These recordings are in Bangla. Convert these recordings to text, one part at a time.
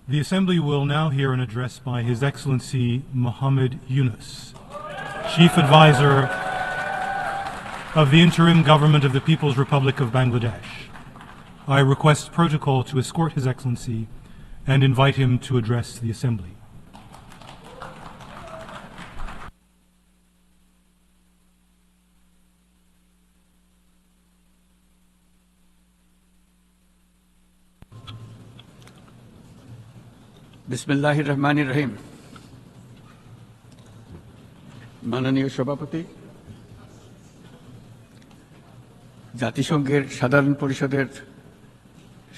The Assembly will now hear an address by His Excellency Muhammad Yunus, Chief Advisor of the Interim Government of the People's Republic of Bangladesh. I request protocol to escort His Excellency and invite him to address the Assembly. বিসমিল্লাহির রহমানির রহিম। মাননীয় সভাপতি, জাতিসংঘের সাধারণ পরিষদের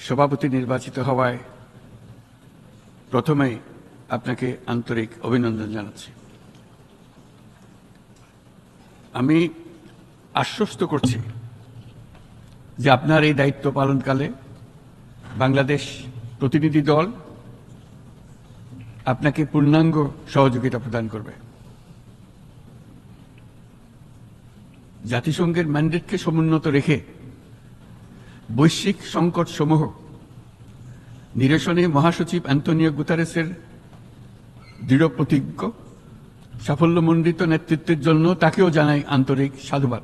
সভাপতি নির্বাচিত হওয়ায় প্রথমেই আপনাকে আন্তরিক অভিনন্দন জানাচ্ছি। আমি আশ্বস্ত করছি যে আপনার এই দায়িত্ব পালনকালে বাংলাদেশ প্রতিনিধি দল আপনাকে পূর্ণাঙ্গ সহযোগিতা প্রদান করবে। জাতিসংঘের ম্যান্ডেটকে সমুন্নত রেখে বৈশ্বিক সংকট সমূহ নিরসনে মহাসচিব অ্যান্টোনিও গুতেরেসের দৃঢ় প্রতিজ্ঞ সাফল্যমণ্ডিত নেতৃত্বের জন্য তাকেও জানাই আন্তরিক সাধুবাদ।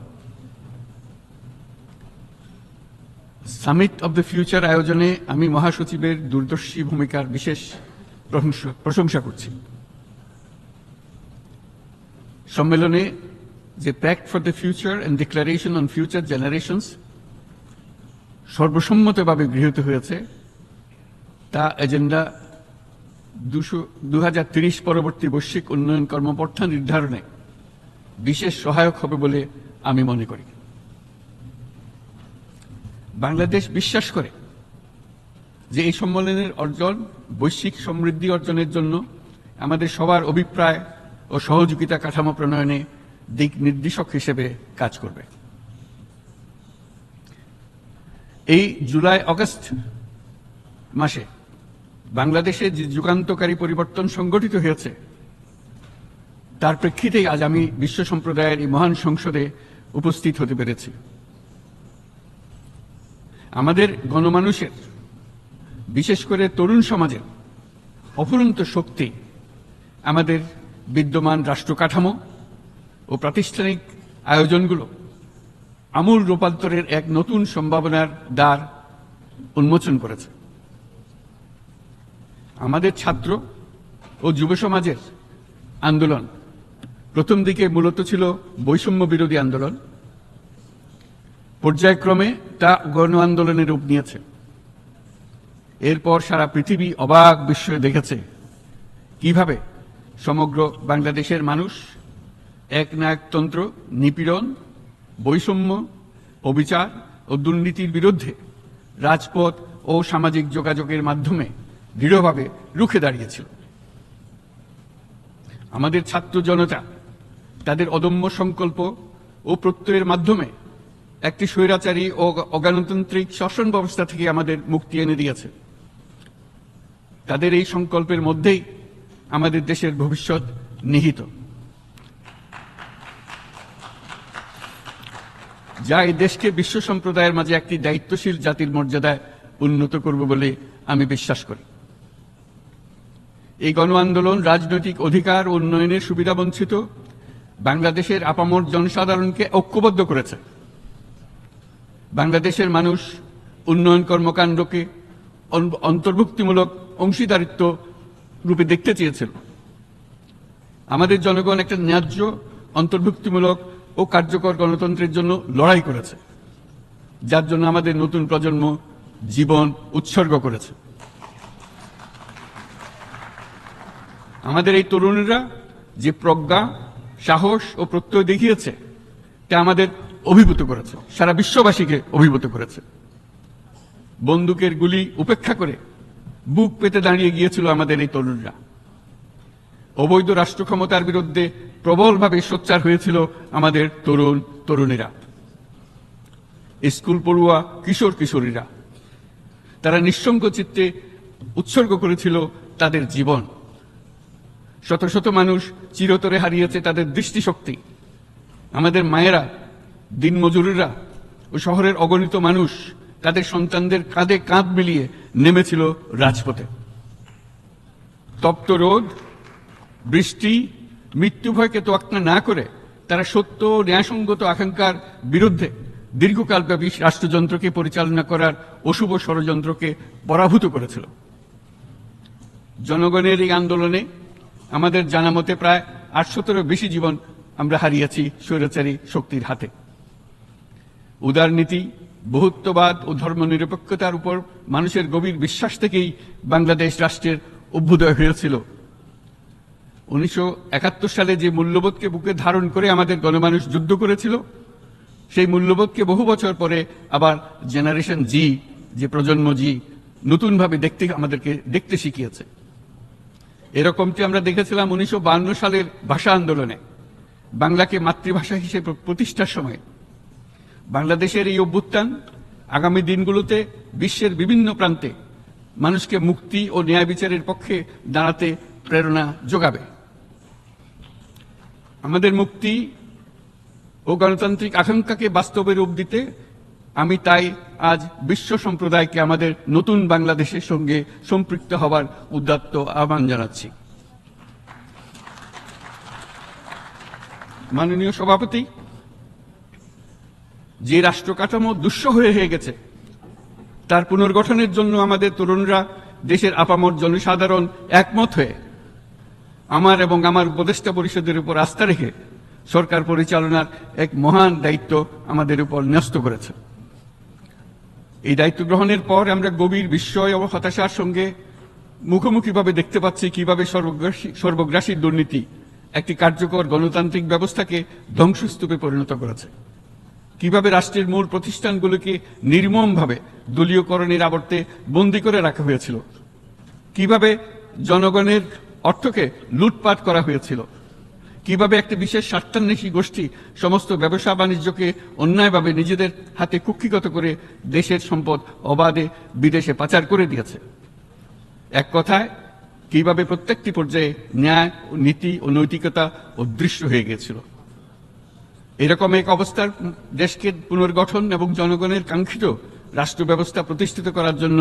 সামিট অব দ্য ফিউচার আয়োজনে আমি মহাসচিবের দূরদর্শী ভূমিকার বিশেষ প্রশংসা করছি। সম্মেলনে যে pact for the future and declaration on future generations সর্বসম্মতভাবে গৃহীত হয়েছে, তা এজেন্ডা 2030 পরবর্তী বৈশ্বিক উন্নয়ন কর্মপন্থা নির্ধারণে বিশেষ সহায়ক হবে বলে আমি মনে করি। বাংলাদেশ বিশ্বাস করে যে এই সম্মেলনের অর্জন বৈশ্বিক সমৃদ্ধি অর্জনের জন্য আমাদের সবার অভিপ্রায় ও সহযোগিতা কাঠামো প্রণয়নে দিক নির্দেশক হিসেবে কাজ করবে। এই জুলাই আগস্ট মাসে বাংলাদেশে যে যুগান্তকারী পরিবর্তন সংগঠিত হয়েছে তার প্রেক্ষিতেই আজ আমি বিশ্ব সম্প্রদায়ের এই মহান সংসদে উপস্থিত হতে পেরেছি। আমাদের গণমানুষের, বিশেষ করে তরুণ সমাজের অফুরন্ত শক্তি আমাদের বিদ্যমান রাষ্ট্র কাঠামো ও প্রাতিষ্ঠানিক আয়োজনগুলো আমূল রূপান্তরের এক নতুন সম্ভাবনার দ্বার উন্মোচন করেছে। আমাদের ছাত্র ও যুব সমাজের আন্দোলন প্রথম দিকে মূলত ছিল বৈষম্য বিরোধী আন্দোলন, পর্যায়ক্রমে তা গণ আন্দোলনের রূপ নিয়েছে। এরপর সারা পৃথিবী অবাক বিস্ময়ে দেখেছে কিভাবে সমগ্র বাংলাদেশের মানুষ একনায়কতন্ত্র, নিপীড়ন, বৈষম্য, অবিচার ও দুর্নীতির বিরুদ্ধে রাজপথ ও সামাজিক যোগাযোগের মাধ্যমে দৃঢ়ভাবে রুখে দাঁড়িয়েছিল। আমাদের ছাত্র জনতা তাদের অদম্য সংকল্প ও প্রত্যয়ের মাধ্যমে একটি স্বৈরাচারী ও অগণতান্ত্রিক শাসন ব্যবস্থা থেকে আমাদের মুক্তি এনে দিয়েছে। তাদের এই সংকল্পের মধ্যেই আমাদের দেশের ভবিষ্যৎ নিহিত, যা এই দেশকে বিশ্ব সম্প্রদায়ের মাঝে একটি দায়িত্বশীল জাতির মর্যাদায় উন্নত করবে বলে আমি বিশ্বাস করি। এই গণ আন্দোলন রাজনৈতিক অধিকার ও উন্নয়নের সুবিধাবঞ্চিত বাংলাদেশের আপামর জনসাধারণকে ঐক্যবদ্ধ করেছে। বাংলাদেশের মানুষ উন্নয়ন কর্মকাণ্ডকে অন্তর্ভুক্তিমূলক অংশীদারিত্ব রূপে দেখতে চেয়েছিল। আমাদের জনগণ একটা ন্যায্য, অন্তর্ভুক্তিমূলক ও কার্যকর গণতন্ত্রের জন্য লড়াই করেছে, যার জন্য আমাদের নতুন প্রজন্ম জীবন উৎসর্গ করেছে। আমাদের এই তরুণরা যে প্রজ্ঞা, সাহস ও প্রত্যয় দেখিয়েছে তা আমাদের অভিভূত করেছে, সারা বিশ্ববাসীকে অভিভূত করেছে। বন্দুকের গুলি উপেক্ষা করে বুক পেতে দাঁড়িয়ে গিয়েছিল আমাদের এই তরুণরা। অবৈধ রাষ্ট্র ক্ষমতার বিরুদ্ধে প্রবলভাবে সোচ্চার হয়েছিল আমাদের তরুণ তরুণীরা, স্কুল পড়ুয়া কিশোর কিশোরীরা। তারা নিঃসঙ্গ চিত্তে উৎসর্গ করেছিল তাদের জীবন। শত শত মানুষ চিরতরে হারিয়েছে তাদের দৃষ্টিশক্তি। আমাদের মায়েরা, দিনমজুরেরা ও শহরের অগণিত মানুষ তাদের সন্তানদের কাঁধে কাঁধ মিলিয়ে নেমেছিল রাজপথে। তপ্ত রোদ, বৃষ্টি, মৃত্যু ভয়কে তোয়াক্কা না করে তারা সত্য ও ন্যায়সঙ্গত আকাঙ্ক্ষার বিরুদ্ধে দীর্ঘকালব্যাপী রাষ্ট্রযন্ত্রকে পরিচালনা করার অশুভ ষড়যন্ত্রকে পরাভূত করেছিল। জনগণের এই আন্দোলনে আমাদের জানা মতে প্রায় 800-এরও বেশি জীবন আমরা হারিয়েছি স্বৈরাচারী শক্তির হাতে। উদারনীতি, বহুত্ববাদ ও ধর্মনিরপেক্ষতার উপর মানুষের গভীর বিশ্বাস থেকেই বাংলাদেশ রাষ্ট্রের অভ্যুদয় হয়েছিল। 1971 সালে যে মূল্যবোধকে বুকে ধারণ করে আমাদের গণমানুষ যুদ্ধ করেছিল, সেই মূল্যবোধকে বহু বছর পরে আবার জেনারেশন জি, যে প্রজন্ম জি, নতুনভাবে আমাদেরকে দেখতে শিখিয়েছে। এরকমটি আমরা দেখেছিলাম 1952 সালের ভাষা আন্দোলনে, বাংলাকে মাতৃভাষা হিসেবে প্রতিষ্ঠার সময়। বাংলাদেশের এই অভ্যুত্থান আগামী দিনগুলোতে বিশ্বের বিভিন্ন প্রান্তে মানুষকে মুক্তি ও ন্যায় বিচারের পক্ষে দাঁড়াতে প্রেরণা যোগাবে। আমাদের মুক্তি ও গণতান্ত্রিক আকাঙ্ক্ষাকে বাস্তবে রূপ দিতে আমি তাই আজ বিশ্ব সম্প্রদায়কে আমাদের নতুন বাংলাদেশের সঙ্গে সম্পৃক্ত হবার উদাত্ত আহ্বান জানাচ্ছি। মাননীয় সভাপতি, যে রাষ্ট্র কাঠামো দুঃসহ হয়ে গেছে তার পুনর্গঠনের জন্য আমাদের তরুণরা, দেশের আপামর জনসাধারণ একমত হয়ে আমার এবং আমার উপদেষ্টা পরিষদের উপর আস্থা রেখে সরকার পরিচালনার এক মহান দায়িত্ব আমাদের উপর ন্যস্ত করেছে। এই দায়িত্ব গ্রহণের পর আমরা গভীর বিস্ময় ও হতাশার সঙ্গে মুখোমুখিভাবে দেখতে পাচ্ছি কিভাবে সর্বগ্রাসী দুর্নীতি একটি কার্যকর গণতান্ত্রিক ব্যবস্থাকে ধ্বংসস্তূপে পরিণত করেছে, কিভাবে রাষ্ট্রের মূল প্রতিষ্ঠানগুলোকে নির্মমভাবে দলীয়করণের আবর্তে বন্দী করে রাখা হয়েছিল, কিভাবে জনগণের অর্থকে লুটপাট করা হয়েছিল, কিভাবে একটি বিশেষ স্বার্থান্বেষী গোষ্ঠী সমস্ত ব্যবসা বাণিজ্যকে অন্যায়ভাবে নিজেদের হাতে কুক্ষিগত করে দেশের সম্পদ অবাধে বিদেশে পাচার করে দিয়েছে। এক কথায়, কিভাবে প্রত্যেকটি পর্যায়ে ন্যায়, নীতি ও নৈতিকতা অদৃশ্য হয়ে গিয়েছিল। এরকম এক অবস্থার দেশকে পুনর্গঠন এবং জনগণের কাঙ্ক্ষিত রাষ্ট্র ব্যবস্থা প্রতিষ্ঠিত করার জন্য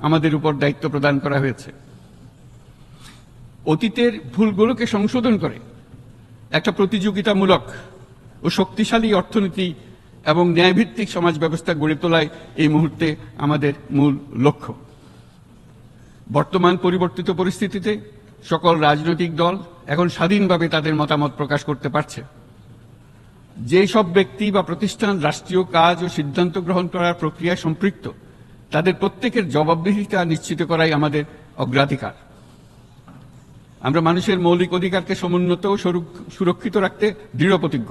আমাদের উপর দায়িত্ব প্রদান করা হয়েছে। অতীতের ভুলগুলোকে সংশোধন করে একটা প্রতিযোগিতামূলক ও শক্তিশালী অর্থনীতি এবং ন্যায়ভিত্তিক সমাজ ব্যবস্থা গড়ে তোলাই এই মুহূর্তে আমাদের মূল লক্ষ্য। বর্তমান পরিবর্তিত পরিস্থিতিতে সকল রাজনৈতিক দল এখন স্বাধীনভাবে তাদের মতামত প্রকাশ করতে পারছে। যে সব ব্যক্তি বা প্রতিষ্ঠান রাষ্ট্রীয় কাজ ও সিদ্ধান্ত গ্রহণ করার প্রক্রিয়ায় সম্পৃক্ত, তাদের প্রত্যেকের জবাবদিহিতা নিশ্চিত করাই আমাদের অগ্রাধিকার। আমরা মানুষের মৌলিক অধিকারকে সমুন্নত ও সুরক্ষিত রাখতে দৃঢ়প্রতিজ্ঞ।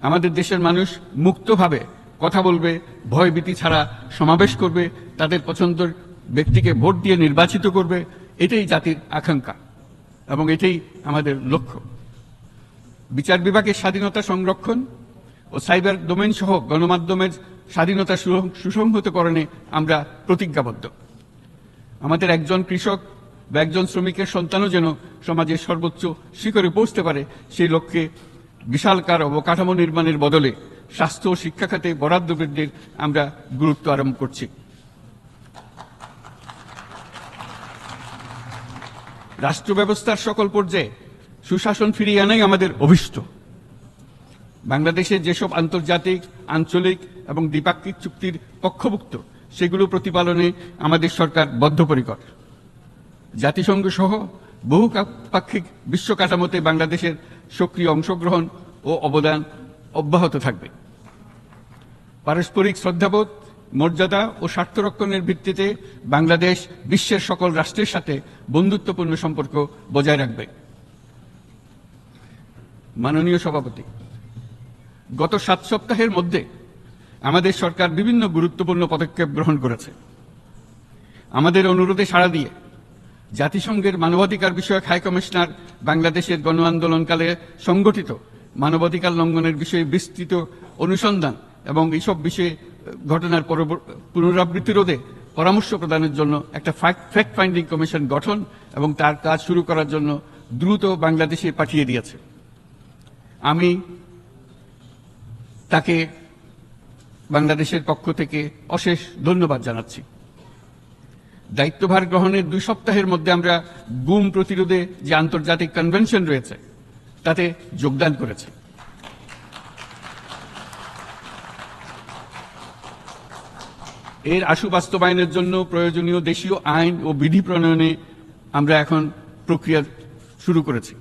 আমাদের দেশের মানুষ মুক্তভাবে কথা বলবে, ভয়ভীতি ছাড়া সমাবেশ করবে, তাদের পছন্দের ব্যক্তিকে ভোট দিয়ে নির্বাচিত করবে, এটাই জাতির আকাঙ্ক্ষা এবং এটাই আমাদের লক্ষ্য। বিচার বিভাগের স্বাধীনতা সংরক্ষণ ও সাইবার ডোমেইন সহ গণমাধ্যমের স্বাধীনতা সুসংহতকরণে আমরা প্রতিজ্ঞাবদ্ধ। আমাদের একজন কৃষক বা একজন শ্রমিকের সন্তানও যেন সমাজের সর্বোচ্চ শিখরে পৌঁছতে পারে, সেই লক্ষ্যে বিশালকার অবকাঠামো নির্মাণের বদলে স্বাস্থ্য ও শিক্ষা খাতে বরাদ্দ বৃদ্ধির আমরা গুরুত্ব আরোপ করছি। রাষ্ট্র ব্যবস্থার সকল পর্যায়ে সুশাসন ফিরিয়ে আনাই আমাদের অভীষ্ট। বাংলাদেশের যেসব আন্তর্জাতিক, আঞ্চলিক এবং দ্বিপাক্ষিক চুক্তির পক্ষভুক্ত, সেগুলো প্রতিপালনে আমাদের সরকার বদ্ধপরিকর। জাতিসংঘ সহ বহুপাক্ষিক বিশ্ব কাঠামোতে বাংলাদেশের সক্রিয় অংশগ্রহণ ও অবদান অব্যাহত থাকবে। পারস্পরিক শ্রদ্ধাবোধ, মর্যাদা ও স্বার্থ রক্ষণের ভিত্তিতে বাংলাদেশ বিশ্বের সকল রাষ্ট্রের সাথে বন্ধুত্বপূর্ণ সম্পর্ক বজায় রাখবে। মাননীয় সভাপতি, গত 7 সপ্তাহের মধ্যে আমাদের সরকার বিভিন্ন গুরুত্বপূর্ণ পদক্ষেপ গ্রহণ করেছে। আমাদের অনুরোধে সাড়া দিয়ে জাতিসংঘের মানবাধিকার বিষয়ক হাই কমিশনার বাংলাদেশের গণ আন্দোলনকালে সংগঠিত মানবাধিকার লঙ্ঘনের বিষয়ে বিস্তৃত অনুসন্ধান এবং এইসব বিষয়ে ঘটনার পুনরাবৃত্তি রোধে পরামর্শ প্রদানের জন্য একটা ফ্যাক্ট ফাইন্ডিং কমিশন গঠন এবং তার কাজ শুরু করার জন্য দ্রুত বাংলাদেশে পাঠিয়ে দিয়েছে। আমি তাকে বাংলাদেশের পক্ষ থেকে অশেষ ধন্যবাদ জানাচ্ছি। দায়িত্বভার গ্রহণের 2 সপ্তাহের মধ্যে আমরা গুম প্রতিরোধে যে আন্তর্জাতিক কনভেনশন রয়েছে তাতে যোগদান করেছি। এর আশু বাস্তবায়নের জন্য প্রয়োজনীয় দেশীয় আইন ও বিধি প্রণয়নে আমরা এখন প্রক্রিয়া শুরু করেছি।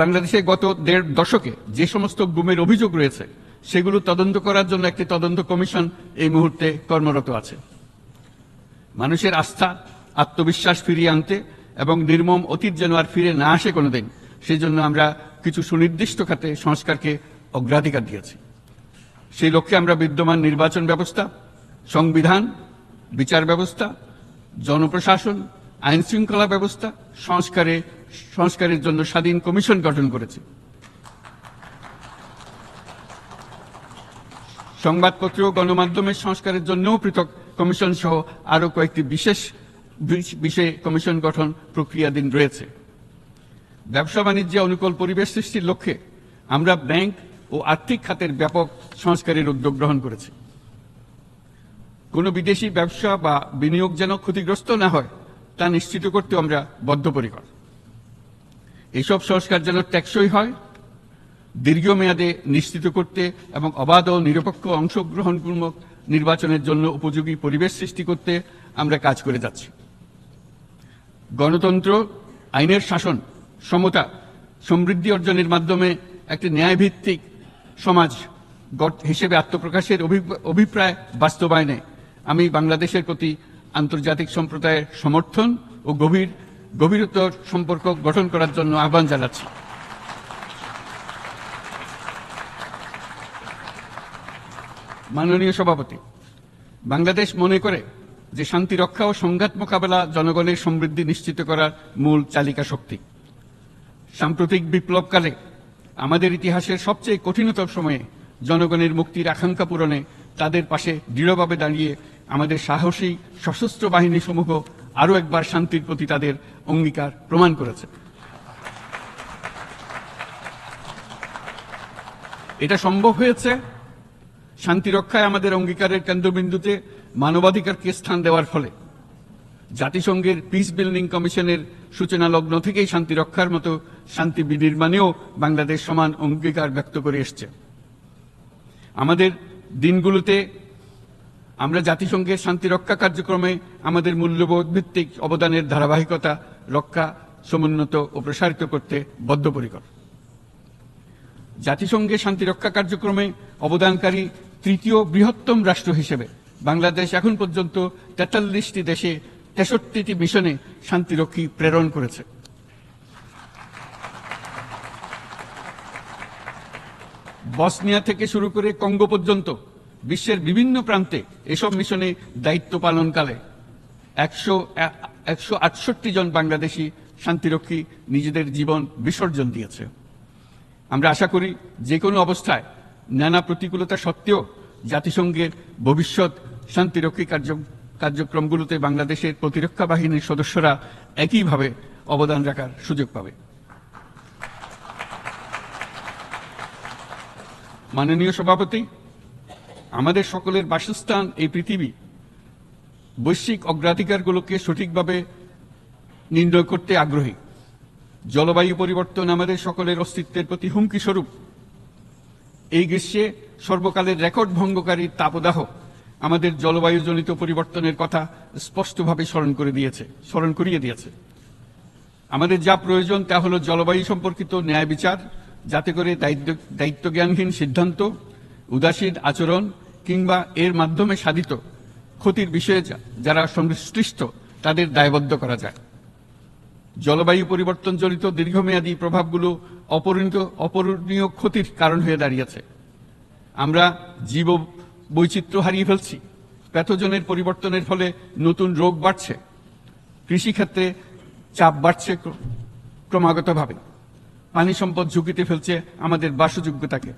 বাংলাদেশে গত 1.5 দশকে যে সমস্ত গুমের অভিযোগ রয়েছে সেগুলো তদন্ত করার জন্য একটি তদন্ত কমিশন এই মুহূর্তে কর্মরত আছে। মানুষের আস্থা আত্মবিশ্বাস ফিরিয়ে আনতে এবং নির্মম অতীত যেন আর ফিরে না আসে কোনোদিন, সেই জন্য আমরা কিছু সুনির্দিষ্ট খাতে সংস্কারকে অগ্রাধিকার দিয়েছি। সেই লক্ষ্যে আমরা বিদ্যমান নির্বাচন ব্যবস্থা, সংবিধান, বিচার ব্যবস্থা, জনপ্রশাসন, আইন শৃঙ্খলা ব্যবস্থা সংস্কারের জন্য স্বাধীন কমিশন গঠন করেছি। সংবাদপত্র ও গণমাধ্যমের সংস্কারের জন্যও পৃথক কমিশন সহ আরো কয়েকটি বিশেষ বিষয়ে কমিশন গঠন প্রক্রিয়াধীন রয়েছে। ব্যবসা বাণিজ্যে অনুকূল পরিবেশ সৃষ্টির লক্ষ্যে আমরা ব্যাংক ও আর্থিক খাতের ব্যাপক সংস্কারের উদ্যোগ গ্রহণ করেছি। কোনো বিদেশি ব্যবসা বা বিনিয়োগ যেন ক্ষতিগ্রস্ত না হয় তা নিশ্চিত করতে আমরা বদ্ধপরিকর। এইসব সংস্কার যেন টেকসই হয়, দীর্ঘমেয়াদে নিশ্চিত করতে এবং অবাধ ও নিরপেক্ষ অংশগ্রহণমূলক নির্বাচনের জন্য উপযোগী পরিবেশ সৃষ্টি করতে আমরা কাজ করে যাচ্ছি। গণতন্ত্র, আইনের শাসন, সমতা, সমৃদ্ধি অর্জনের মাধ্যমে একটি ন্যায়ভিত্তিক সমাজ হিসেবে আত্মপ্রকাশের অভিপ্রায় বাস্তবায়নে আমি বাংলাদেশের প্রতি আন্তর্জাতিক সম্প্রদায়ের সমর্থন ও গভীরতর সম্পর্ক গঠন করার জন্য আহ্বান জানাচ্ছি। মাননীয় সভাপতি, বাংলাদেশ মনে করে যে শান্তি রক্ষা ও সংঘাত মোকাবেলা জনগণের সমৃদ্ধি নিশ্চিত করার মূল চালিকা শক্তি। সাম্প্রতিক বিপ্লবকালে আমাদের ইতিহাসের সবচেয়ে কঠিনতম সময়ে জনগণের মুক্তির আকাঙ্ক্ষা পূরণে তাদের পাশে দৃঢ়ভাবে দাঁড়িয়ে আমাদের সাহসী সশস্ত্র বাহিনী সমূহ আরও একবার শান্তির প্রতি তাদের অঙ্গীকার প্রমাণ করেছে। এটা সম্ভব হয়েছে শান্তি রক্ষায় আমাদের অঙ্গীকারের কেন্দ্রবিন্দুতে মানবাধিকারকে স্থান দেওয়ার ফলে। জাতিসংঘের পিস বিল্ডিং কমিশনের সূচনা লগ্ন থেকেই শান্তি রক্ষার মতো শান্তি বিনির্মাণেও বাংলাদেশ সমান অঙ্গীকার ব্যক্ত করে এসছে। আমাদের দিনগুলোতে আমরা জাতিসংঘের শান্তি রক্ষা কার্যক্রমে আমাদের মূল্যবোধ ভিত্তিক অবদানের ধারাবাহিকতা রক্ষা, সমুন্নত ও প্রসারিত করতে বদ্ধপরিকর। জাতিসংঘের শান্তি রক্ষা কার্যক্রমে অবদানকারী তৃতীয় বৃহত্তম রাষ্ট্র হিসেবে বাংলাদেশ এখন পর্যন্ত 43টি দেশে 63টি মিশনে শান্তিরক্ষী প্রেরণ করেছে। বসনিয়া থেকে শুরু করে কঙ্গো পর্যন্ত বিশ্বের বিভিন্ন প্রান্তে এসব মিশনে দায়িত্ব পালনকালে 168 জন বাংলাদেশি শান্তিরক্ষী নিজেদের জীবন বিসর্জন দিয়েছে। আমরা আশা করি যে কোনো অবস্থায় নানা প্রতিকূলতা সত্ত্বেও জাতিসংঘের ভবিষ্যৎ শান্তিরক্ষী কার্যক্রমগুলোতে বাংলাদেশের প্রতিরক্ষা বাহিনীর সদস্যরা একইভাবে অবদান রাখার সুযোগ পাবে। মাননীয় সভাপতি, আমাদের সকলের বাসস্থান এই পৃথিবী বৈশ্বিক অগ্রাধিকারগুলোকে সঠিকভাবে নির্ণয় করতে আগ্রহী। জলবায়ু পরিবর্তন আমাদের সকলের অস্তিত্বের প্রতি হুমকি স্বরূপ। এই গ্রীষ্মে সর্বকালের রেকর্ড ভঙ্গকারী তাপদাহ আমাদের জলবায়ুজনিত পরিবর্তনের কথা স্পষ্টভাবে স্মরণ করিয়ে দিয়েছে। আমাদের যা প্রয়োজন তা হলো জলবায়ু সম্পর্কিত ন্যায় বিচার, যাতে করে দায়িত্বজ্ঞানহীন সিদ্ধান্ত, উদাসীন আচরণ কিংবা এর মাধ্যমে সাধিত ক্ষতির বিষয়ে যারা সংশ্লিষ্ট তাদের দায়বদ্ধ করা যায়। জলবায়ু পরিবর্তনজনিত দীর্ঘমেয়াদী প্রভাবগুলো অপূরণীয় ক্ষতির কারণ হয়ে দাঁড়িয়েছে। আমরা জীব বৈচিত্র্য হারিয়ে ফেলছি, প্যাথোজেনের পরিবর্তনের ফলে নতুন রোগ বাড়ছে, কৃষিক্ষেত্রে চাপ বাড়ছে ক্রমাগতভাবে, পানি সম্পদ ঝুঁকিতে ফেলছে আমাদের বাসযোগ্যতাকে,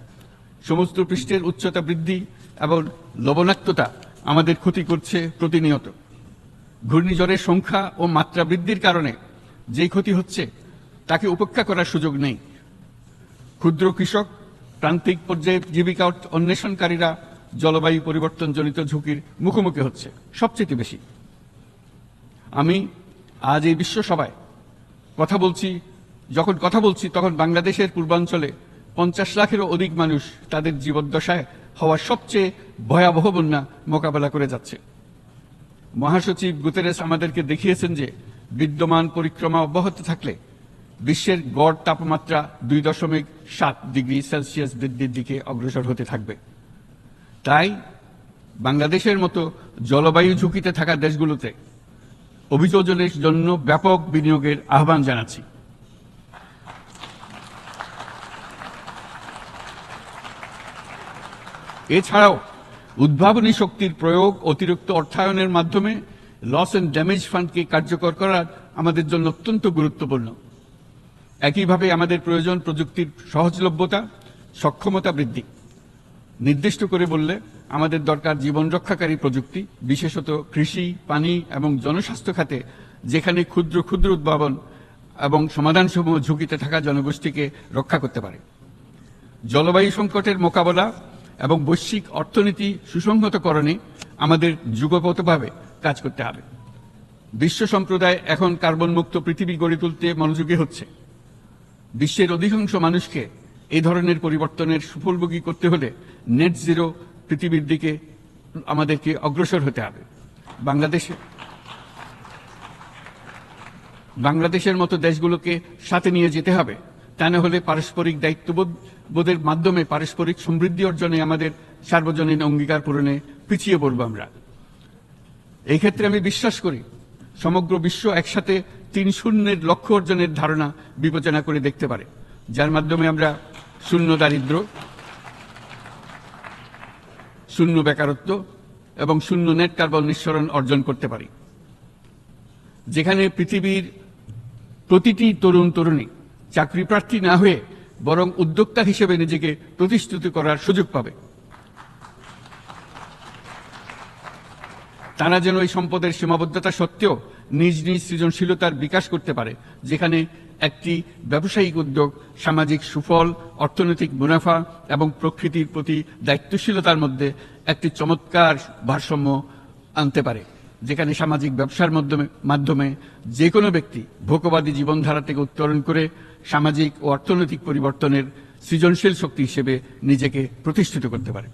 সমুদ্র পৃষ্ঠের উচ্চতা বৃদ্ধি এবং লবণাক্ততা আমাদের ক্ষতি করছে প্রতিনিয়ত। ঘূর্ণিঝড়ের সংখ্যা ও মাত্রা বৃদ্ধির কারণে যে ক্ষতি হচ্ছে তাকে উপেক্ষা করার সুযোগ নেই। ক্ষুদ্র কৃষক, প্রান্তিক পর্যায়ে জীবিকা অন্বেষণকারীরা, জলবায়ু পরিবর্তনজনিত ঝুঁকির মুখোমুখি হচ্ছে সবচেয়ে বেশি। আমি আজ এই বিশ্ব সভায় যখন কথা বলছি তখন বাংলাদেশের পূর্বাঞ্চলে 50 লাখেরও অধিক মানুষ তাদের জীবদ্দশায় হওয়া সবচেয়ে ভয়াবহ বন্যা মোকাবেলা করে যাচ্ছে। মহাসচিব গুতেরেস আমাদেরকে দেখিয়েছেন যে বিদ্যমান পরিক্রমা অব্যাহত থাকলে বিশ্বের গড় তাপমাত্রা 2.7 ডিগ্রি সেলসিয়াস বৃদ্ধির দিকে অগ্রসর হতে থাকবে। তাই বাংলাদেশের মতো জলবায়ু ঝুঁকিতে থাকা দেশগুলোতে অভিযোজনের জন্য ব্যাপক বিনিয়োগের আহ্বান জানাচ্ছি। এছাড়াও উদ্ভাবনী শক্তির প্রয়োগ, অতিরিক্ত অর্থায়নের মাধ্যমে লস এন্ড ড্যামেজ ফান্ডকে কার্যকর করা আমাদের জন্য অত্যন্ত গুরুত্বপূর্ণ। একইভাবে আমাদের প্রয়োজন প্রযুক্তির সহজলভ্যতা, সক্ষমতা বৃদ্ধি। নির্দিষ্ট করে বললে আমাদের দরকার জীবন রক্ষাকারী প্রযুক্তি, বিশেষত কৃষি, পানি এবং জনস্বাস্থ্য খাতে, যেখানে ক্ষুদ্র ক্ষুদ্র উদ্ভাবন এবং সমাধানসমূহ ঝুঁকিতে থাকা জনগোষ্ঠীকে রক্ষা করতে পারে। জলবায়ু সংকটের মোকাবেলা এবং বৈশ্বিক অর্থনীতি সুসংহতকরণে আমাদের যুগপথভাবে কাজ করতে হবে। বিশ্ব সম্প্রদায় এখন কার্বন মুক্ত পৃথিবী গড়ে তুলতে মনোযোগী হচ্ছে। বিশ্বের অধিকাংশ মানুষকে এই ধরনের পরিবর্তনের সুফলভোগী করতে হলে নেট জিরো পৃথিবীর দিকে আমাদেরকে অগ্রসর হতে হবে। বাংলাদেশের মতো দেশগুলোকে সাথে নিয়ে যেতে হবে। তা না হলে পারস্পরিক দায়িত্ববোধের মাধ্যমে পারস্পরিক সমৃদ্ধি অর্জনে আমাদের সার্বজনীন অঙ্গীকার পূরণে পিছিয়ে পড়ব আমরা। এই ক্ষেত্রে আমি বিশ্বাস করি সমগ্র বিশ্ব একসাথে 3-0 লক্ষ্য অর্জনের ধারণা বিবেচনা করে দেখতে পারে, যার মাধ্যমে আমরা শূন্য দারিদ্র্য, শূন্য বেকারত্ব এবং শূন্য নেট কার্বন নিঃসরণ অর্জন করতে পারি। যেখানে পৃথিবীর প্রতিটি তরুণ তরুণী চাকরি প্রার্থী না হয়ে বরং উদ্যোক্তা হিসেবে নিজেকে প্রতিষ্ঠিত করার সুযোগ পাবে। তারা যেন এই সম্পদের সীমাবদ্ধতা সত্ত্বেও নিজ নিজ সৃজনশীলতার বিকাশ করতে পারে, যেখানে একটি ব্যবসায়িক উদ্যোগ সামাজিক সুফল, অর্থনৈতিক মুনাফা এবং প্রকৃতির প্রতি দায়িত্বশীলতার মধ্যে একটি চমৎকার ভারসাম্য আনতে পারে, যেখানে সামাজিক ব্যবসার মাধ্যমে যে কোনো ব্যক্তি ভোগবাদী জীবনধারা থেকে উত্তরণ করে সামাজিক ও অর্থনৈতিক পরিবর্তনের সৃজনশীল শক্তি হিসেবে নিজেকে প্রতিষ্ঠিত করতে পারে।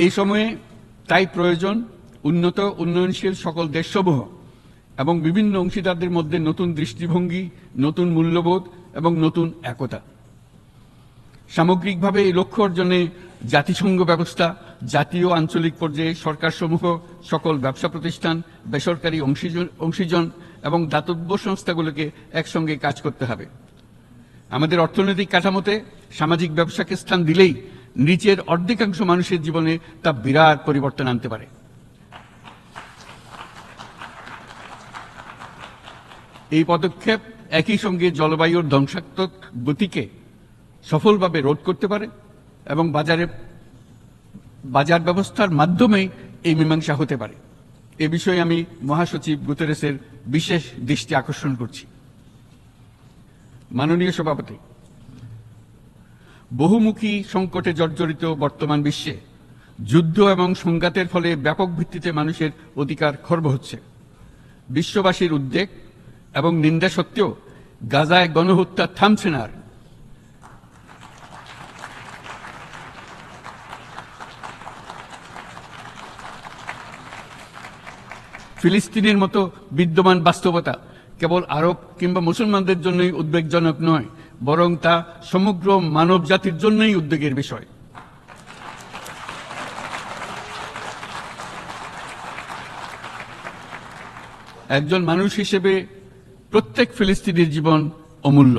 এই সময়ে তাই প্রয়োজন উন্নত উন্নয়নশীল সকল দেশসমূহ এবং বিভিন্ন অংশীদারদের মধ্যে নতুন দৃষ্টিভঙ্গি, নতুন মূল্যবোধ এবং নতুন একতা। সামগ্রিকভাবে এই লক্ষ্য অর্জনে জাতিসংঘ ব্যবস্থা, জাতীয় আঞ্চলিক পর্যায়ে সরকারসমূহ, সকল ব্যবসা প্রতিষ্ঠান, বেসরকারি অংশীজন এবং দাতব্য সংস্থাগুলোকে একসঙ্গে কাজ করতে হবে। আমাদের অর্থনৈতিক কাঠামোতে সামাজিক ব্যবসাকে স্থান দিলেই নিচের অর্ধেকাংশ মানুষের জীবনে তা বিরাট পরিবর্তন আনতে পারে। এই পদক্ষেপ একই সঙ্গে জলবায়ুর ধ্বংসাত্মক গতিকে সফলভাবে রোধ করতে পারে এবং বাজার ব্যবস্থার মাধ্যমেই এই মীমাংসা হতে পারে। এ বিষয়ে আমি মহাসচিব গুতেরেসের বিশেষ দৃষ্টি আকর্ষণ করছি। মাননীয় সভাপতি, বহুমুখী সংকটে জর্জরিত বর্তমান বিশ্বে যুদ্ধ এবং সংঘাতের ফলে ব্যাপক ভিত্তিতে মানুষের অধিকার খর্ব হচ্ছে। বিশ্ববাসীর উদ্বেগ এবং নিন্দা সত্ত্বেও গাজায় গণহত্যা থামছে না। ফিলিস্তিনের মতো বিদ্যমান বাস্তবতা কেবল আরব কিংবা মুসলমানদের জন্যই উদ্বেগজনক নয়, বরং তা সমগ্র মানব জাতির জন্যই উদ্বেগের বিষয়। একজন মানুষ হিসেবে প্রত্যেক ফিলিস্তিনির জীবন অমূল্য।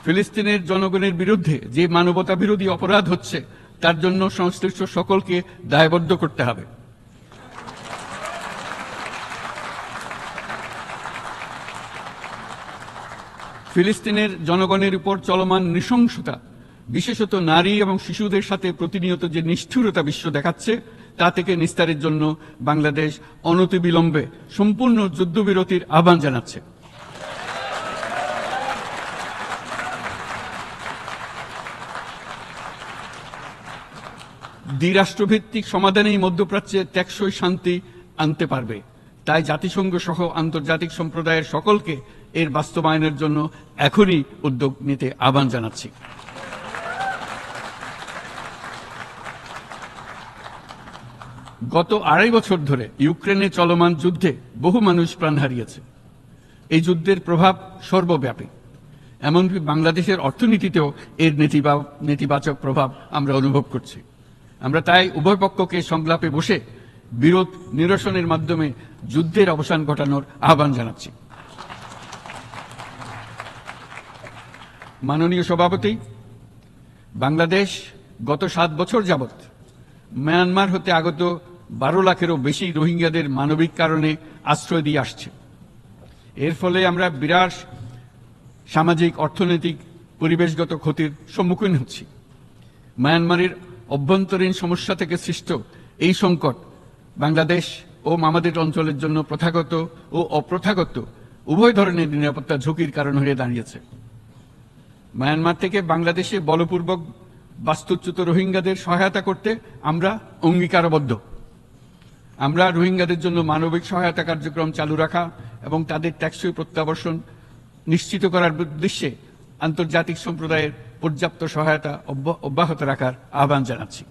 ফিলিস্তিনের জনগণের বিরুদ্ধে যে মানবতা বিরোধী অপরাধ হচ্ছে তার জন্য সংশ্লিষ্ট সকলকে দায়বদ্ধ করতে হবে। ফিলিস্তিনের জনগণের উপর চলমান নৃশংসতা, বিশেষত নারী এবং শিশুদের সাথে প্রতিনিয়ত যে নিষ্ঠুরতা বিশ্ব দেখাচ্ছে, তা থেকে নিস্তারের জন্য বাংলাদেশ অনতিবিলম্বে সম্পূর্ণ যুদ্ধবিরতির আহ্বান জানাচ্ছে। দ্বিরাষ্ট্রভিত্তিক সমাধানেই মধ্যপ্রাচ্যে টেকসই শান্তি আনতে পারবে। তাই জাতিসংঘ সহ আন্তর্জাতিক সম্প্রদায়ের সকলকে এর বাস্তবায়নের জন্য এখনই উদ্যোগ নিতে আহ্বান জানাচ্ছি। গত 2.5 বছর ধরে ইউক্রেনে চলমান যুদ্ধে বহু মানুষ প্রাণ হারিয়েছে। এই যুদ্ধের প্রভাব সর্বব্যাপী, এমনকি বাংলাদেশের অর্থনীতিতেও এর নেতিবাচক প্রভাব আমরা অনুভব করছি। আমরা তাই উভয় পক্ষকে সংলাপে বসে বিরোধ নিরসনের মাধ্যমে যুদ্ধের অবসান ঘটানোর আহ্বান জানাচ্ছি। মাননীয় সভাপতি, বাংলাদেশ গত 7 বছর যাবৎ মিয়ানমার হতে আগত 12 লাখেরও বেশি রোহিঙ্গাদের মানবিক কারণে আশ্রয় দিয়ে আসছে। এর ফলে আমরা বিরাট সামাজিক, অর্থনৈতিক, পরিবেশগত ক্ষতির সম্মুখীন হচ্ছি। মিয়ানমারের অভ্যন্তরীণ সমস্যা থেকে সৃষ্ট এই সংকট বাংলাদেশ ও আমাদের অঞ্চলের জন্য প্রথাগত ও অপ্রথাগত উভয় ধরনের নিরাপত্তা ঝুঁকির কারণ হয়ে দাঁড়িয়েছে। মিয়ানমার থেকে বাংলাদেশে বলপূর্বক বাস্তুচ্যুত রোহিঙ্গাদের সহায়তা করতে আমরা অঙ্গীকারবদ্ধ। আমরা রোহিঙ্গাদের জন্য মানবিক সহায়তা কার্যক্রম চালু রাখা এবং তাদের টেকসই প্রত্যাবর্তন নিশ্চিত করার উদ্দেশ্যে আন্তর্জাতিক সম্প্রদায়ের পর্যাপ্ত সহায়তা অব্যাহত রাখার আহ্বান জানাচ্ছি।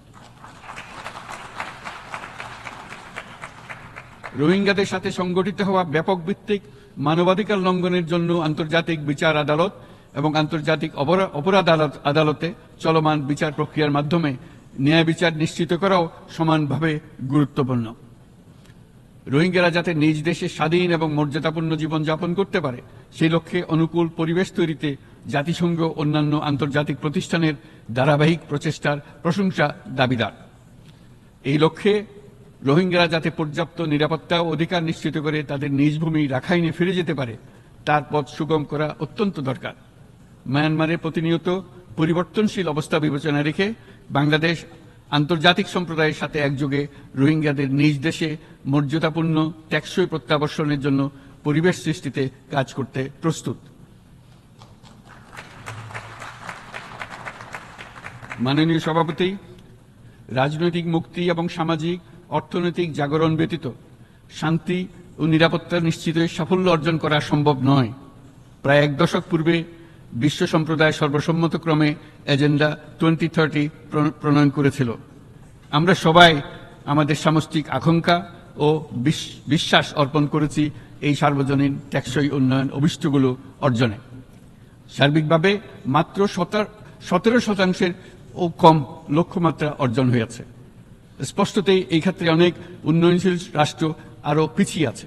রোহিঙ্গাদের সাথে সংগঠিত হওয়া ব্যাপক ভিত্তিক মানবাধিকার লঙ্ঘনের জন্য আন্তর্জাতিক বিচার আদালত এবং আন্তর্জাতিক অপরাধ আদালতে চলমান বিচার প্রক্রিয়ার মাধ্যমে ন্যায় বিচার নিশ্চিত করাও সমানভাবে গুরুত্বপূর্ণ। রোহিঙ্গারা যাতে নিজ দেশে স্বাধীন এবং মর্যাদাপূর্ণ জীবন যাপন করতে পারে সেই লক্ষ্যে অনুকূল পরিবেশ তৈরিতে জাতিসংঘ অন্যান্য আন্তর্জাতিক প্রতিষ্ঠানের ধারাবাহিক প্রচেষ্টার প্রশংসা দাবিদার। এই লক্ষ্যে রোহিঙ্গারা যাতে পর্যাপ্ত নিরাপত্তা ও অধিকার নিশ্চিত করে তাদের নিজ ভূমি রাখাইনে ফিরে যেতে পারে তার পথ সুগম করা অত্যন্ত দরকার। মিয়ানমারের প্রতিনিয়ত পরিবর্তনশীল অবস্থা বিবেচনা রেখে বাংলাদেশ আন্তর্জাতিক সম্প্রদায়ের সাথে একযোগে রোহিঙ্গাদের নিজ দেশে মর্যাদাপূর্ণ টেকসই প্রত্যাবর্তনের জন্য পরিবেশ সৃষ্টিতে কাজ করতে প্রস্তুত। মাননীয় সভাপতি, রাজনৈতিক মুক্তি এবং সামাজিক অর্থনৈতিক জাগরণ ব্যতীত শান্তি ও নিরাপত্তা নিশ্চিতে সাফল্য অর্জন করা সম্ভব নয়। প্রায় 1 দশক পূর্বে বিশ্ব সম্প্রদায় সর্বসম্মতক্রমে এজেন্ডা 2030 প্রণয়ন করেছিল। আমরা সবাই আমাদের সামষ্টিক আকাঙ্ক্ষা ও বিশ্বাস অর্পণ করেছি এই সার্বজনীন টেকসই উন্নয়ন অভিষ্টগুলো অর্জনে। সার্বিকভাবে মাত্র 17% ও কম লক্ষ্যমাত্রা অর্জন হয়েছে। স্পষ্টতই এই ক্ষেত্রে অনেক উন্নয়নশীল রাষ্ট্র আরও পিছিয়ে আছে।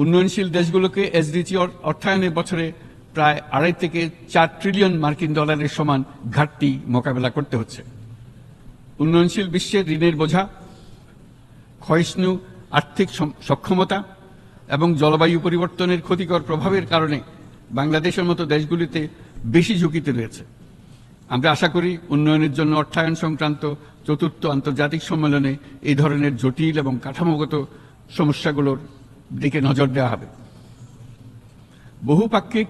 উন্নয়নশীল দেশগুলোকে এসডিজি অর্থায়নে বছরে প্রায় 2.5 থেকে 4 ট্রিলিয়ন মার্কিন ডলারের সমান ঘাটতি মোকাবেলা করতে হচ্ছে। উন্নয়নশীল বিশ্বের ঋণের বোঝা, ক্ষয়িষ্ণু আর্থিক সক্ষমতা এবং জলবায়ু পরিবর্তনের ক্ষতিকর প্রভাবের কারণে বাংলাদেশের মতো দেশগুলিতে বেশি ঝুঁকিতে রয়েছে। আমরা আশা করি উন্নয়নের জন্য অর্থায়ন সংক্রান্ত 4র্থ আন্তর্জাতিক সম্মেলনে এই ধরনের জটিল এবং কাঠামোগত সমস্যাগুলোর দিকে নজর দেওয়া হবে। বহুপাক্ষিক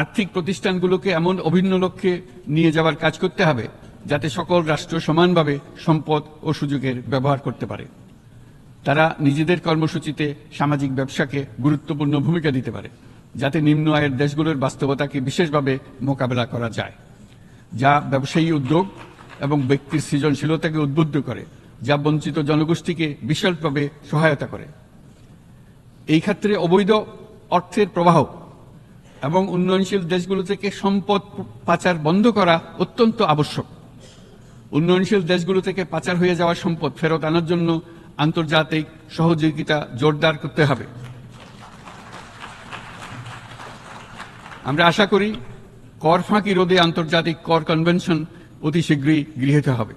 আর্থিক প্রতিষ্ঠানগুলোকে এমন অভিন্ন লক্ষ্যে নিয়ে যাওয়ার কাজ করতে হবে যাতে সকল রাষ্ট্র সমানভাবে সম্পদ ও সুযোগের ব্যবহার করতে পারে। তারা নিজেদের কর্মসূচিতে সামাজিক ব্যবসাকে গুরুত্বপূর্ণ ভূমিকা দিতে পারে যাতে নিম্ন আয়ের দেশগুলোর বাস্তবতাকে বিশেষভাবে মোকাবেলা করা যায়, যা ব্যবসায়ী উদ্যোগ এবং ব্যক্তির সৃজনশীলতাকে উদ্বুদ্ধ করে, যা বঞ্চিত জনগোষ্ঠীকে বিশালভাবে সহায়তা করে। এই ক্ষেত্রে অবৈধ অর্থের প্রবাহ এবং উন্নয়নশীল দেশগুলো থেকে সম্পদ পাচার বন্ধ করা অত্যন্ত আবশ্যক। উন্নয়নশীল দেশগুলো থেকে পাচার হয়ে যাওয়া সম্পদ ফেরত আনার জন্য আন্তর্জাতিক সহযোগিতা জোরদার করতে হবে। আমরা আশা করি কর ফাঁকি রোধে আন্তর্জাতিক কর কনভেনশন অতি শীঘ্রই গৃহীত হবে।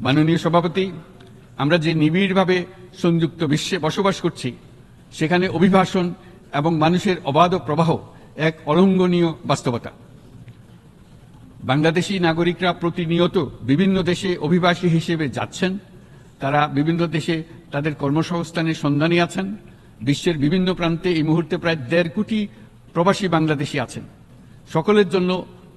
মাননীয় সভাপতি, আমরা যে নিবিড়ভাবে সংযুক্ত বিশ্বে বসবাস করছি সেখানে অভিবাসন এবং মানুষের অবাধ প্রবাহ এক অলঙ্ঘনীয় বাস্তবতা। বাংলাদেশি নাগরিকরা প্রতিনিয়ত বিভিন্ন দেশে অভিবাসী হিসেবে যাচ্ছেন। তারা বিভিন্ন দেশে তাদের কর্মসংস্থানের সন্ধানে আছেন। বিশ্বের বিভিন্ন প্রান্তে এই মুহূর্তে প্রায় 1.5 কোটি প্রবাসী বাংলাদেশি আছেন। সকলের জন্য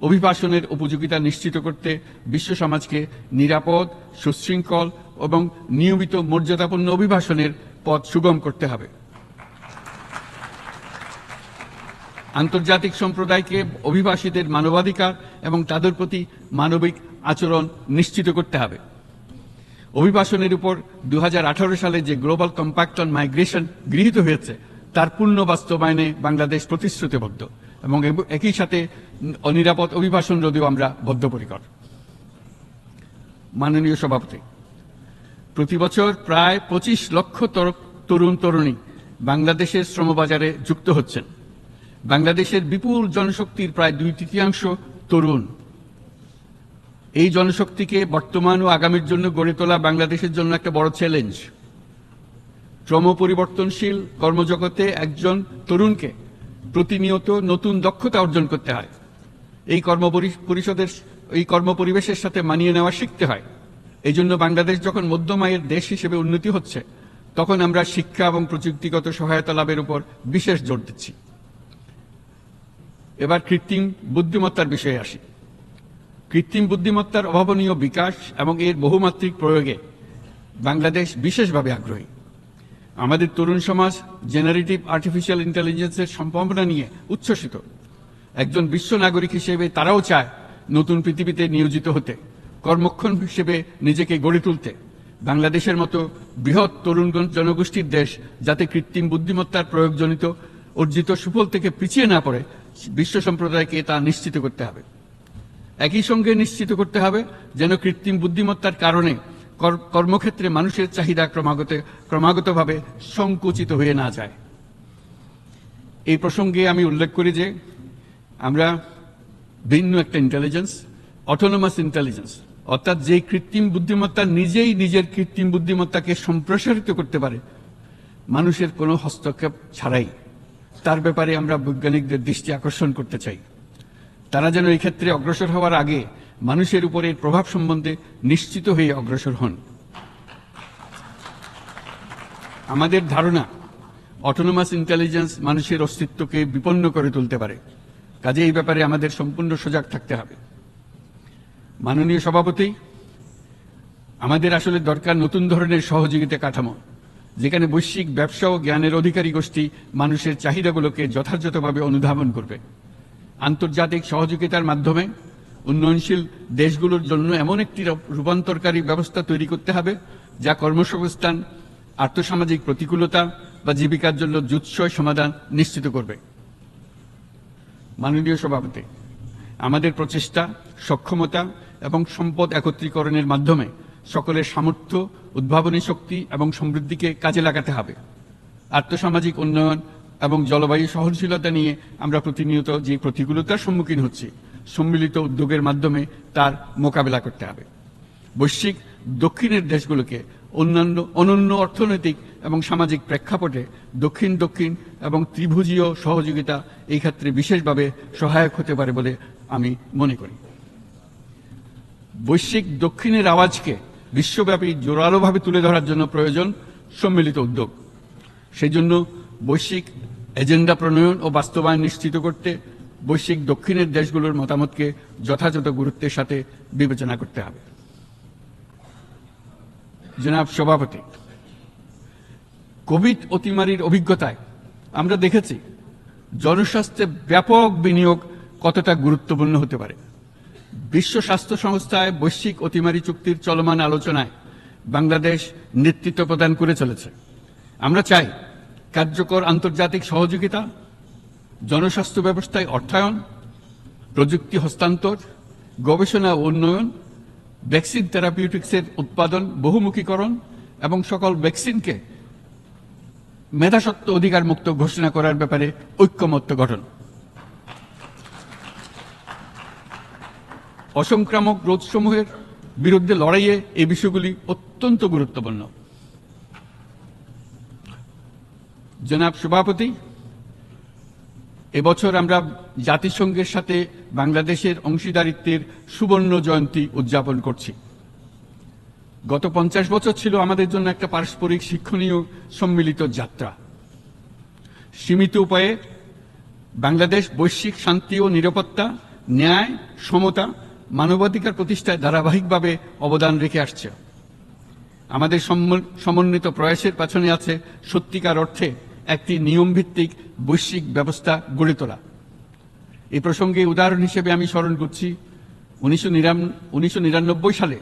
অভিবাসনের উপযোগিতা নিশ্চিত করতে বিশ্ব সমাজকে নিরাপদ, সুশৃঙ্খল এবং নিয়মিত মর্যাদাপূর্ণ অভিবাসনের পথ সুগম করতে হবে। আন্তর্জাতিক সম্প্রদায়কে অভিবাসীদের মানবাধিকার এবং তাদের প্রতি মানবিক আচরণ নিশ্চিত করতে হবে। অভিবাসনের উপর 2018 সালে যে গ্লোবাল কম্প্যাক্ট অন মাইগ্রেশন গৃহীত হয়েছে তার পূর্ণ বাস্তবায়নে বাংলাদেশ প্রতিশ্রুতিবদ্ধ এবং একই সাথে অনিরাপদ অভিবাসন রোধেও আমরা বদ্ধপরিকর। মাননীয় সভাপতি, প্রতি বছর প্রায় 25 লক্ষ তরুণ তরুণী বাংলাদেশের শ্রমবাজারে যুক্ত হচ্ছেন। বাংলাদেশের বিপুল জনশক্তির প্রায় 2/3 তরুণ। এই জনশক্তিকে বর্তমান ও আগামীর জন্য গড়ে তোলা বাংলাদেশের জন্য একটা বড় চ্যালেঞ্জ। ক্রমপরিবর্তনশীল কর্মজগতে একজন তরুণকে প্রতিনিয়ত নতুন দক্ষতা অর্জন করতে হয়। এই কর্মপরিবেশের সাথে মানিয়ে নেওয়া শিখতে হয়। এই জন্য বাংলাদেশ যখন মধ্যম আয়ের দেশ হিসেবে উন্নতি হচ্ছে, তখন আমরা শিক্ষা এবং প্রযুক্তিগত সহায়তা লাভের উপর বিশেষ জোর দিচ্ছি। এবার কৃত্রিম বুদ্ধিমত্তার বিষয়ে আসি। কৃত্রিম বুদ্ধিমত্তার অভাবনীয় বিকাশ এবং এর বহুমাত্রিক প্রয়োগে বাংলাদেশ বিশেষভাবে আগ্রহী। আমাদের তরুণ সমাজ জেনারেটিভ আর্টিফিশিয়াল ইন্টেলিজেন্সের সম্ভাবনা নিয়ে উচ্ছ্বসিত। একজন বিশ্ব নাগরিক হিসেবে তারাও চায় নতুন পৃথিবীতে নিয়োজিত হতে, কর্মক্ষম হিসেবে নিজেকে গড়ে তুলতে। বাংলাদেশের মতো বৃহৎ তরুণ জনগোষ্ঠীর দেশ যাতে কৃত্রিম বুদ্ধিমত্তার প্রয়োগজনিত অর্জিত সুফল থেকে পিছিয়ে না পড়ে, বিশ্ব সম্প্রদায়কে তা নিশ্চিত করতে হবে। একই সঙ্গে নিশ্চিত করতে হবে যেন কৃত্রিম বুদ্ধিমত্তার কারণে কর্মক্ষেত্রে মানুষের চাহিদা ক্রমাগতভাবে সংকুচিত হয়ে না যায়। এই প্রসঙ্গে আমি উল্লেখ করি যে আমরা ভিন্ন একটা ইন্টেলিজেন্স, অটোনোমাস ইন্টেলিজেন্স, অর্থাৎ যে কৃত্রিম বুদ্ধিমত্তা নিজেই নিজের কৃত্রিম বুদ্ধিমত্তাকে সম্প্রসারিত করতে পারে মানুষের কোনো হস্তক্ষেপ ছাড়াই, তার ব্যাপারে আমরা বৈজ্ঞানিকদের দৃষ্টি আকর্ষণ করতে চাই। তারা যেন এই ক্ষেত্রে অগ্রসর হওয়ার আগে মানুষের উপরে প্রভাব সম্বন্ধে নিশ্চিত হয়ে অগ্রসর হন। আমাদের ধারণা অটোনোমাস ইন্টেলিজেন্স মানুষের অস্তিত্বকে বিপন্ন করে তুলতে পারে, কাজে এই ব্যাপারে আমাদের সম্পূর্ণ সজাগ থাকতে হবে। মাননীয় সভাপতি, আমাদের আসলে দরকার নতুন ধরনের সহযোগিতা কাঠামো, যেখানে বৈশ্বিক ব্যবসা ও জ্ঞানের অধিকারী গোষ্ঠী মানুষের চাহিদাগুলোকে যথাযথভাবে অনুধাবন করবে। আন্তর্জাতিক সহযোগিতার মাধ্যমে উন্নয়নশীল দেশগুলোর জন্য এমন একটি রূপান্তরকারী ব্যবস্থা তৈরি করতে হবে যা কর্মসংস্থান, আর্থসামাজিক প্রতিকূলতা বা জীবিকার জন্য যুৎসই সমাধান নিশ্চিত করবে। মাননীয় সভাপতি, আমাদের প্রচেষ্টা, সক্ষমতা এবং সম্পদ একত্রীকরণের মাধ্যমে সকলের সামর্থ্য, উদ্ভাবনী শক্তি এবং সমৃদ্ধিকে কাজে লাগাতে হবে। আর্থসামাজিক উন্নয়ন এবং জলবায়ু সহনশীলতা নিয়ে আমরা প্রতিনিয়ত যে প্রতিকূলতার সম্মুখীন হচ্ছি, সম্মিলিত উদ্যোগের মাধ্যমে তার মোকাবেলা করতে হবে। বৈশ্বিক দক্ষিণের দেশগুলোকে অনন্য অর্থনৈতিক এবং সামাজিক প্রেক্ষাপটে দক্ষিণ দক্ষিণ এবং ত্রিভুজীয় সহযোগিতা এই ক্ষেত্রে বিশেষভাবে সহায়ক হতে পারে বলে আমি মনে করি। বৈশ্বিক দক্ষিণের আওয়াজকে বিশ্বব্যাপী জোরালোভাবে তুলে ধরার জন্য প্রয়োজন সম্মিলিত উদ্যোগ। সেই জন্য বৈশ্বিক এজেন্ডা প্রণয়ন ও বাস্তবায়ন নিশ্চিত করতে বৈশ্বিক দক্ষিণের দেশগুলোর মতামতকে যথাযথ গুরুত্বের সাথে বিবেচনা করতে হবে। জনাব সভাপতি, কোভিড অতিমারির অভিজ্ঞতায় আমরা দেখেছি জনস্বাস্থ্যে ব্যাপক বিনিয়োগ কতটা গুরুত্বপূর্ণ হতে পারে। বিশ্ব স্বাস্থ্য সংস্থায় বৈশ্বিক অতিমারি চুক্তির চলমান আলোচনায় বাংলাদেশ নেতৃত্ব প্রদান করে চলেছে। আমরা চাই কার্যকর আন্তর্জাতিক সহযোগিতা, জনস্বাস্থ্য ব্যবস্থায় অর্থায়ন, প্রযুক্তি হস্তান্তর, গবেষণা ও উন্নয়ন, ভ্যাকসিন থেরাপিউটিক্সের উৎপাদন বহুমুখীকরণ এবং সকল ভ্যাকসিনকে মেধাস্বত্ব অধিকার মুক্ত ঘোষণা করার ব্যাপারে ঐক্যমত্য গঠন। অসংক্রামক রোগসমূহের বিরুদ্ধে লড়াইয়ে এই বিষয়গুলি অত্যন্ত গুরুত্বপূর্ণ। জনাব সভাপতি, এবছর আমরা জাতিসংঘের সাথে বাংলাদেশের অংশীদারিত্বের সুবর্ণ জয়ন্তী উদযাপন করছি। গত 50 বছর ছিল আমাদের জন্য একটা পারস্পরিক শিক্ষণীয় সম্মিলিত যাত্রা। সীমিত উপায়ে বাংলাদেশ বৈশ্বিক শান্তি ও নিরাপত্তা, ন্যায়, সমতা, মানবাধিকার প্রতিষ্ঠায় ধারাবাহিকভাবে অবদান রেখে আসছে। আমাদের সমন্বিত প্রয়াসের পেছনে আছে সত্যিকার অর্থে একটি নিয়মভিত্তিক বৈশ্বিক ব্যবস্থা গড়ে তোলা। এই প্রসঙ্গে উদাহরণ হিসেবে আমি স্মরণ করছি 1999 সালে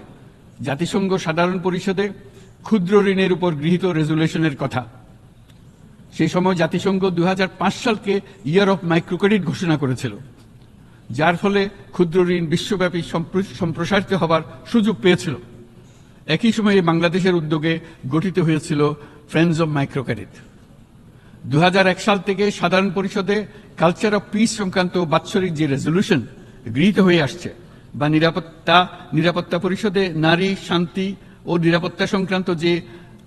জাতিসংঘ সাধারণ পরিষদে ক্ষুদ্র ঋণের উপর গৃহীত রেজুলেশনের কথা। সেই সময় জাতিসংঘ 2005 সালকে ইয়ার অফ মাইক্রোক্রেডিট ঘোষণা করেছিল, যার ফলে ক্ষুদ্র ঋণ বিশ্বব্যাপী সম্প্রসারিত হবার সুযোগ পেয়েছিল। একই সময়ে বাংলাদেশের উদ্যোগে গঠিত হয়েছিল ফ্রেন্ডস অব মাইক্রোক্রেডিট। 2001 সাল থেকে সাধারণ পরিষদে কালচার অফ পিস সংক্রান্ত বাৎসরিক যে রেজলিউশন গৃহীত হয়ে আসছে, বা নিরাপত্তা পরিষদে নারী, শান্তি ও নিরাপত্তা সংক্রান্ত যে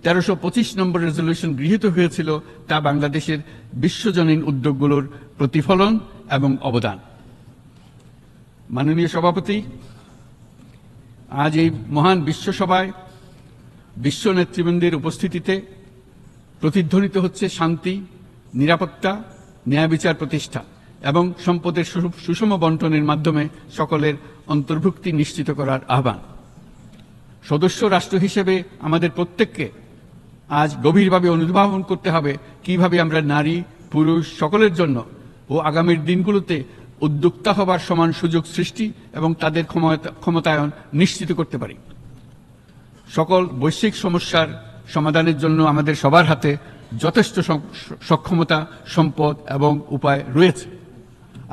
1325 নম্বর রেজলিউশন গৃহীত হয়েছিল, তা বাংলাদেশের বিশ্বজনীন উদ্যোগগুলোর প্রতিফলন এবং অবদান। মাননীয় সভাপতি, আজ এই মহান বিশ্বসভায় বিশ্ব নেতৃবৃন্দের উপস্থিতিতে প্রতিধ্বনিত হচ্ছে শান্তি, নিরাপত্তা, ন্যায় বিচার প্রতিষ্ঠা এবং সম্পদের সুষম বন্টনের মাধ্যমে সকলের অন্তর্ভুক্তি নিশ্চিত করার আহ্বান। সদস্য রাষ্ট্র হিসেবে আমাদের প্রত্যেককে আজ গভীরভাবে অনুধাবন করতে হবে কিভাবে আমরা নারী, পুরুষ সকলের জন্য ও আগামীর দিনগুলোতে উদ্যোক্তা হবার সমান সুযোগ সৃষ্টি এবং তাদের ক্ষমতায়ন নিশ্চিত করতে পারি। সকল বৈশ্বিক সমস্যার সমাধানের জন্য আমাদের সবার হাতে যথেষ্ট সক্ষমতা, সম্পদ এবং উপায় রয়েছে।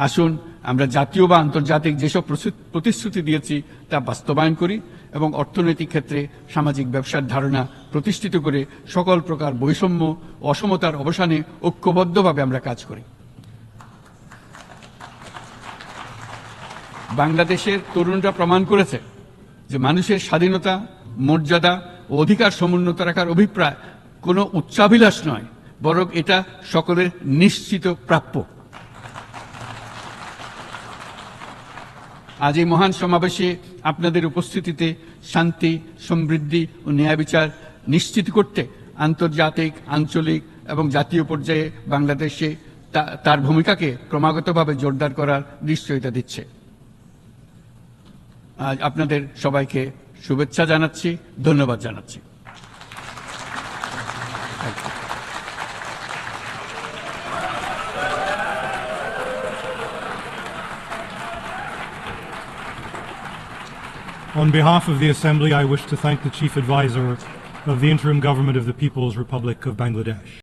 আসুন আমরা জাতীয় বা আন্তর্জাতিক যেসব প্রতিশ্রুতি দিয়েছি তা বাস্তবায়ন করি এবং অর্থনৈতিক ক্ষেত্রে সামাজিক ব্যবসার ধারণা প্রতিষ্ঠিত করে সকল প্রকার বৈষম্য, অসমতার অবসানে ঐক্যবদ্ধভাবে আমরা কাজ করি। বাংলাদেশের তরুণরা প্রমাণ করেছে যে মানুষের স্বাধীনতা, মর্যাদা ও অধিকার সমুন্নত রাখার অভিপ্রায় কোনো উচ্চাভিলাষ নয়, বরং এটা সকলের নিশ্চিত প্রাপ্য। আজ এই মহান সমাবেশে আপনাদের উপস্থিতিতে শান্তি, সমৃদ্ধি ও ন্যায় বিচার নিশ্চিত করতে আন্তর্জাতিক, আঞ্চলিক এবং জাতীয় পর্যায়ে বাংলাদেশে তার ভূমিকাকে ক্রমাগতভাবে জোরদার করার নিশ্চয়তা দিচ্ছে। আজ আপনাদের সবাইকে শুভেচ্ছা জানাচ্ছি, ধন্যবাদ জানাচ্ছি। On behalf of the Assembly, I wish to thank the Chief Advisor of the Interim Government of the People's Republic of Bangladesh.